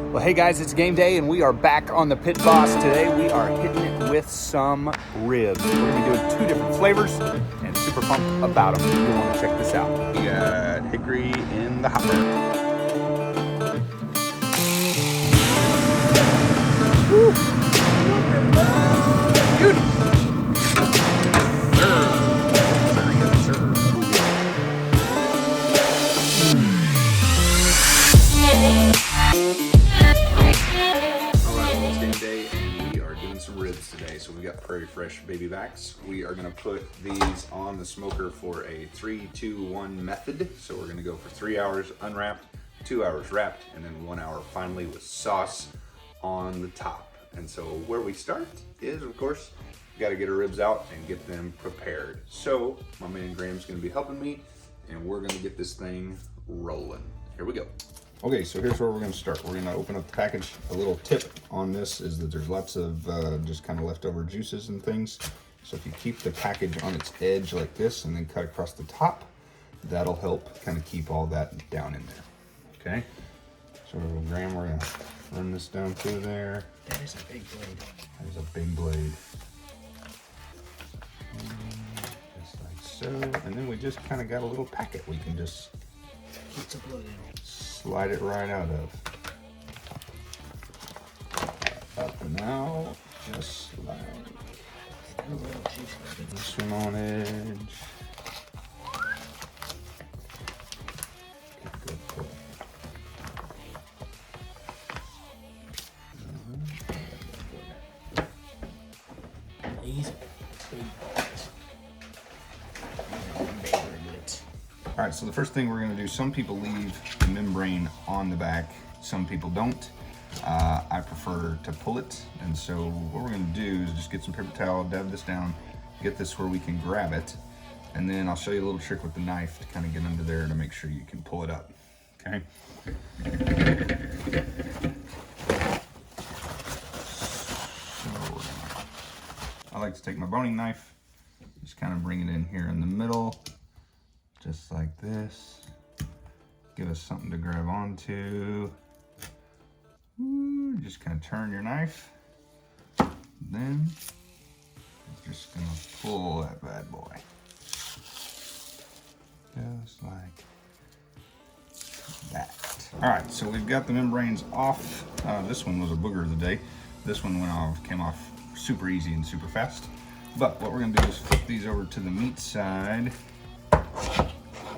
Well, hey guys, it's game day and we are back on the Pit Boss. Today we are hitting it with some ribs. We're gonna be doing 2 different flavors and super pumped about them. You'll want to check this out. We got hickory in the hopper. Woo. Beautiful. So we got Prairie Fresh baby backs. We are gonna put these on the smoker for a 3-2-1 method. So we're gonna go for 3 hours unwrapped, 2 hours wrapped, and then 1 hour finally with sauce on the top. And so where we start is, of course, we gotta get our ribs out and get them prepared. So my man Graham's gonna be helping me, and we're gonna get this thing rolling. Here we go. Okay, so here's where we're going to start. We're going to open up the package. A little tip on this is that there's lots of just kind of leftover juices and things. So if you keep the package on its edge like this and then cut across the top, that'll help kind of keep all that down in there. Okay? So Graham, we're going to run this down through there. That is a big blade. That is a big blade. Just like so. And then we just kind of got a little packet we can just Get some blood in. Slide it right out of. Up and out, just like this one on edge. Good pull. These big boys. All right, so the first thing we're gonna do, some people leave the membrane on the back, some people don't. I prefer to pull it, and so what we're gonna do is just get some paper towel, dab this down, get this where we can grab it, and then I'll show you a little trick with the knife to kind of get under there to make sure you can pull it up, okay? So I like to take my boning knife, just kind of bring it in here in the middle, just like this. Give us something to grab onto. Ooh, just kind of turn your knife. Then you're just gonna pull that bad boy. Just like that. All right, so we've got the membranes off. This one was a booger of the day. This one came off super easy and super fast. But what we're gonna do is flip these over to the meat side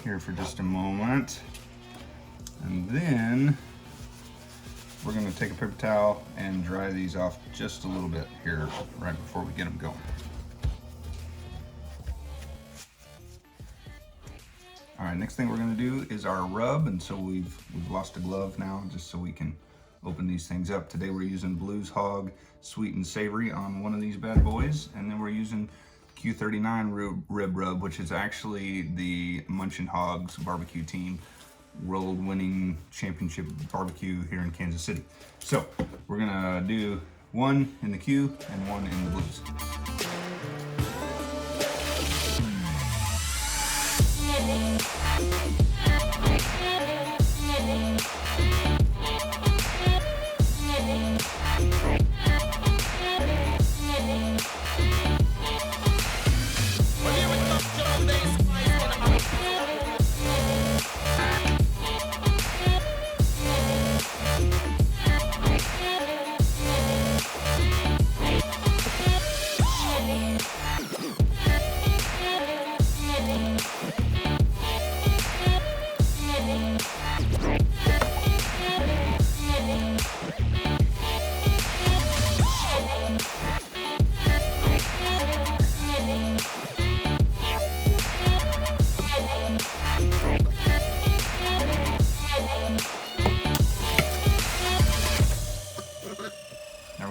here for just a moment, and then we're going to take a paper towel and dry these off just a little bit here right before we get them going. All right, next thing we're going to do is our rub, and so we've lost a glove now just so we can open these things up. Today we're using Blues Hog Sweet and Savory on one of these bad boys, and then we're using Q39 rib rub, which is actually the Munchin Hogs barbecue team world winning championship barbecue here in Kansas City. So we're gonna do one in the Q and one in the Blues.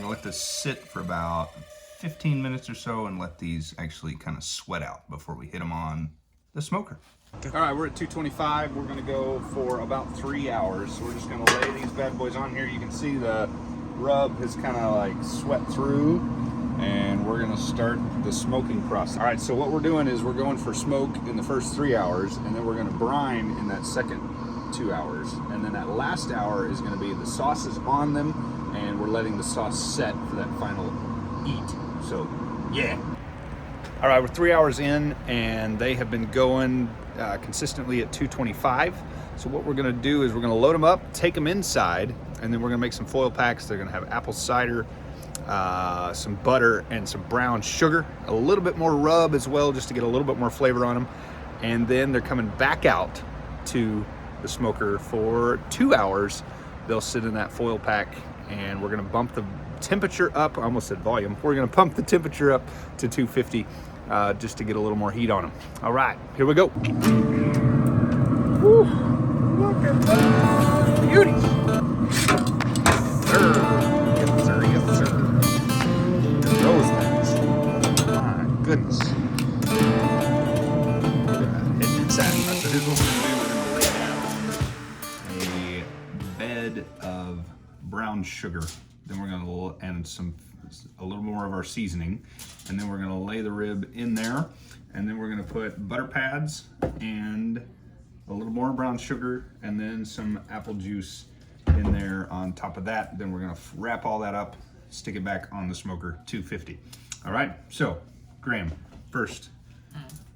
Let this sit for about 15 minutes or so and let these actually kind of sweat out before we hit them on the smoker. All right, we're at 225. We're gonna go for about 3 hours. So we're just gonna lay these bad boys on here. You can see the rub has kind of like sweat through, and we're gonna start the smoking process. All right, so what we're doing is we're going for smoke in the first 3 hours, and then we're gonna brine in that second 2 hours. And then that last hour is gonna be the sauces on them, and we're letting the sauce set for that final eat. So, yeah. All right, we're 3 hours in, and they have been going consistently at 225. So what we're gonna do is we're gonna load them up, take them inside, and then we're gonna make some foil packs. They're gonna have apple cider, some butter, and some brown sugar, a little bit more rub as well, just to get a little bit more flavor on them. And then they're coming back out to the smoker for 2 hours. They'll sit in that foil pack, and we're gonna bump the temperature up. I almost said volume. We're gonna pump the temperature up to 250 just to get a little more heat on them. All right, here we go. Woo, look at that beauty. Yes, sir, yes, sir. Those things. My goodness. Heading inside. Here's what we're gonna do. We're gonna lay down a bed of brown sugar. Then we're gonna add a little more of our seasoning, and then we're gonna lay the rib in there, and then we're gonna put butter pads and a little more brown sugar, and then some apple juice in there on top of that. Then we're gonna wrap all that up, stick it back on the smoker, 250. All right, so Graham, first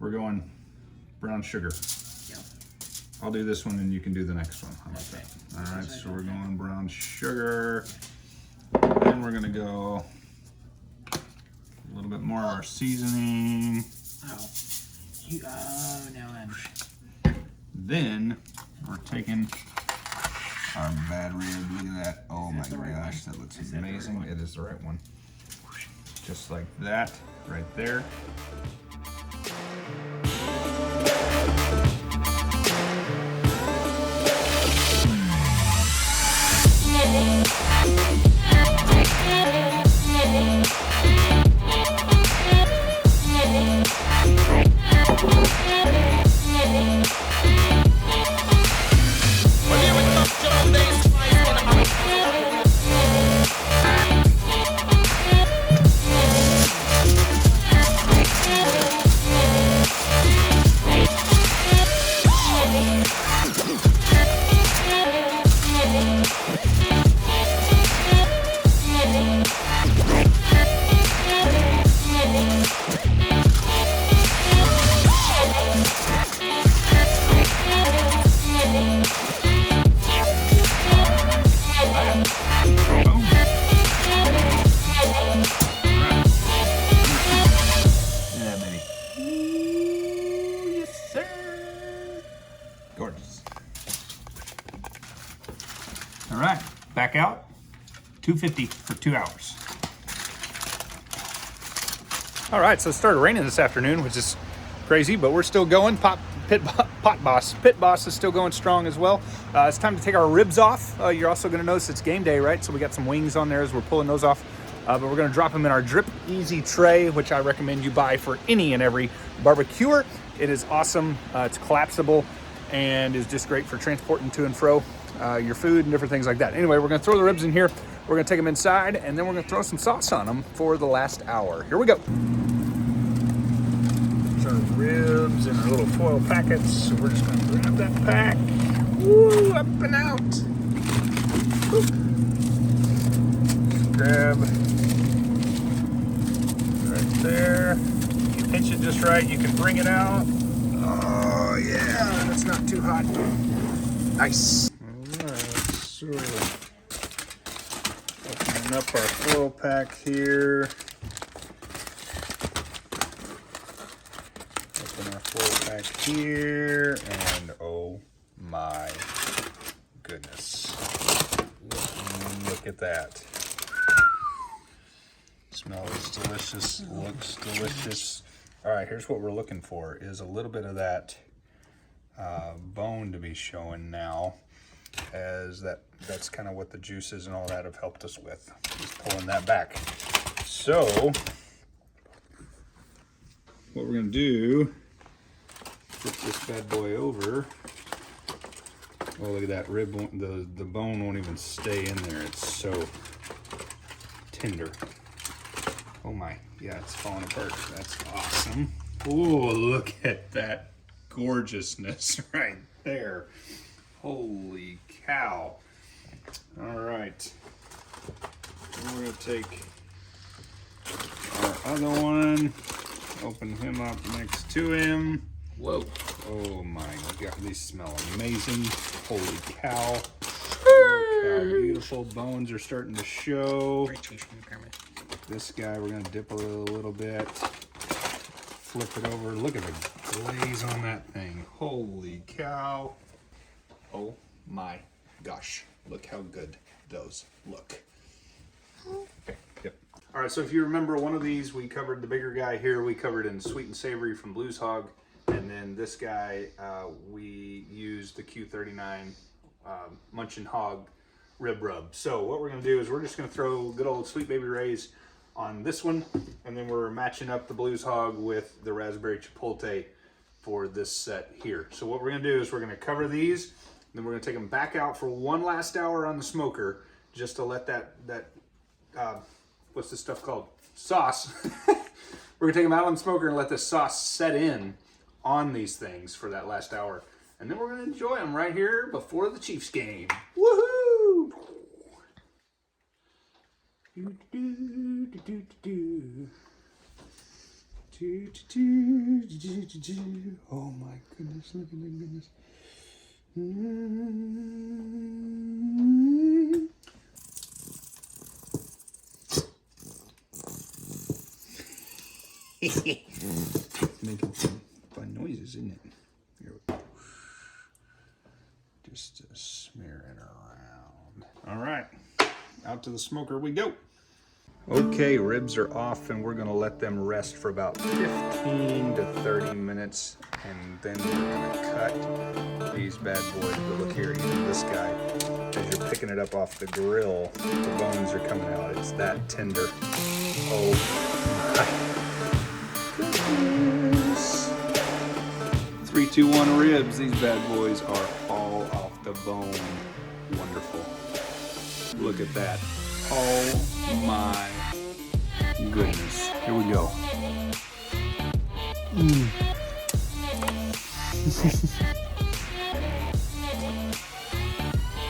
we're going brown sugar. Yep. I'll do this one and you can do the next one. How about Okay. that? All right, so we're going brown sugar. Then we're gonna go a little bit more of our seasoning. Oh. Now I'm. Then we're taking our bad rib. Look at that. Oh my gosh, that looks amazing. It is the right one. Just like that, right there. Gorgeous. All right, back out, 250 for 2 hours. All right, so it started raining this afternoon, which is crazy, but we're still going. Pit Boss is still going strong as well. It's time to take our ribs off. You're also gonna notice it's game day, right? So we got some wings on there as we're pulling those off. But we're gonna drop them in our Drip Easy tray, which I recommend you buy for any and every barbecuer. It is awesome, it's collapsible, and is just great for transporting to and fro your food and different things like that. Anyway, we're gonna throw the ribs in here, we're gonna take them inside, and then we're gonna throw some sauce on them for the last hour. Here we go. There's our ribs in our little foil packets, so we're just gonna grab that pack. Woo, up and out. Woo. Just grab right there. You pinch it just right, you can bring it out. Oh yeah, that's not too hot. Nice. All right, so opening up our foil pack here. Open our foil pack here, and oh my goodness. Look at that. Smells delicious, looks delicious. All right, here's what we're looking for, is a little bit of that bone to be showing now, as that's kind of what the juices and all that have helped us with, just pulling that back. So what we're gonna do, flip this bad boy over. Oh, look at that rib, the bone won't even stay in there. It's so tender. Oh my, yeah, it's falling apart. That's awesome. Oh, look at that gorgeousness right there. Holy cow. All right. We're gonna take our other one, open him up next to him. Whoa. Oh my God, these smell amazing. Holy cow. Look how beautiful bones are starting to show. Great taste from the camera. This guy, we're gonna dip a little bit. Flip it over. Look at the glaze on that thing. Holy cow. Oh my gosh. Look how good those look. Okay, yep. All right, so if you remember one of these, we covered the bigger guy here. We covered in sweet and savory from Blues Hog. And then this guy, we used the Q39 Munchin Hog rib rub. So what we're gonna do is we're just gonna throw good old Sweet Baby Ray's on this one, and then we're matching up the Blues Hog with the Raspberry Chipotle for this set here. So what we're gonna do is we're gonna cover these, then we're gonna take them back out for one last hour on the smoker, just to let that what's this stuff called? Sauce. We're gonna take them out on the smoker and let this sauce set in on these things for that last hour. And then we're gonna enjoy them right here before the Chiefs game. Woohoo! Oh my goodness, look at that goodness. Making some fun noises, isn't it? Here we go. Just to smear it around. All right, out to the smoker we go. Okay, ribs are off and we're gonna let them rest for about 15 to 30 minutes, and then we're gonna cut these bad boys. But look here, even this guy, as you're picking it up off the grill, the bones are coming out. It's that tender. Oh my goodness. 3, 2, 1 ribs. These bad boys are all off the bone. Wonderful. Look at that. Oh my goodness. Here we go.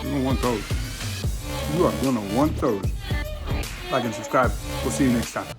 You're gonna want those. You are gonna want those. Like and subscribe. We'll see you next time.